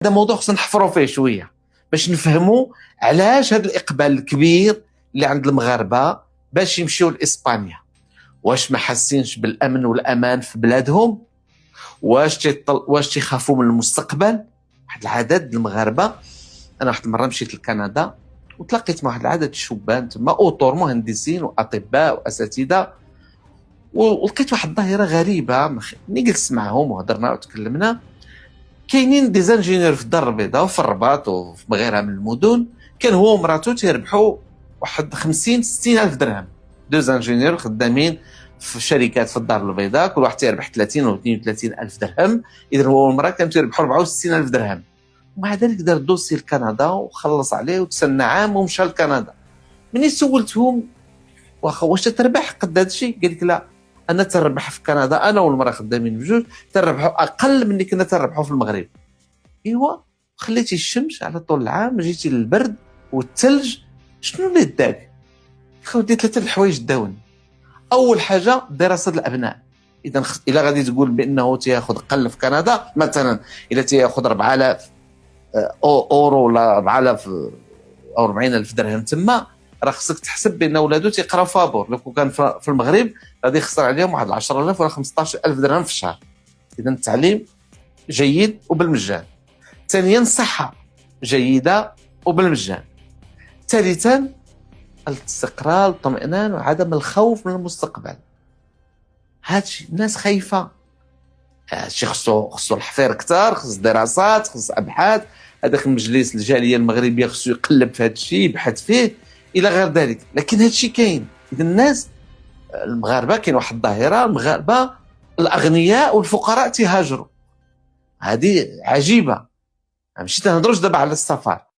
هذا موضوع خصنا نحفروا فيه شويه باش نفهموا علاش هذا الاقبال الكبير اللي عند المغاربه باش يمشيو لاسبانيا. واش ما حاسينش بالامن والامان في بلادهم؟ واش تيخافوا من المستقبل؟ واحد العدد المغاربه. انا واحد المره مشيت لكندا وتلاقيت مع واحد العدد الشبان تما اوتور مهندسين واطباء واساتذه، ولقيت واحد الظاهره غريبه. ملي جلست معهم وهضرنا وتكلمنا، كاينين دي زانجينيور في الدار البيضاء وفي الرباط وفي غيرها من المدن، كان هو ومراته تيربحوا واحد 50 60 الف درهم. دو زانجينيور خدامين في شركات في الدار البيضاء، كل واحد تيربح 30 و 32 الف درهم. اذا هو والمراه كانوا تيربحوا 64 الف درهم. ومع ذلك دار دوسي لكندا وخلص عليه وتسنى عام ومشى لكندا. مني سولتهم واش تربح قد هذا الشيء؟ قال لك لا، انا تربح في كندا انا والمراه خدامين بجوج تربحوا اقل من اللي كنا تربحوا في المغرب. ايوا خليتي الشمس على طول العام، جيتي للبرد والثلج، شنو اللي داك؟ خدي ثلاثه الحوايج داون. اول حاجه دراسه الابناء. اذا الا غادي تقول بانه تياخذ قل في كندا مثلا، الا تياخذ 4000 اورو ولا 4000 او 40000 درهم تما، راه خصك تحسب بان ولادو تيقراو فابور. لو كان في المغرب غادي يخسر عليهم واحد 10000 ولا 15000 درهم في الشهر. اذا التعليم جيد وبالمجان. ثانيا الصحه جيده وبالمجان. ثالثا الاستقرار، الطمئنان، وعدم الخوف من المستقبل. هادشي الناس خايفه، هادشي خصو الحفير كثار، خص دراسات، خص ابحاث. هذاك المجلس الجاليه المغربيه خصو يقلب في هادشي، يبحث فيه الى غير ذلك. لكن هادشي كاين. اذا الناس المغاربه كاين واحد الظاهره، المغاربه الاغنياء والفقراء تيهاجروا. هذه عجيبه. ماشي تنهضروش دابا على السفر،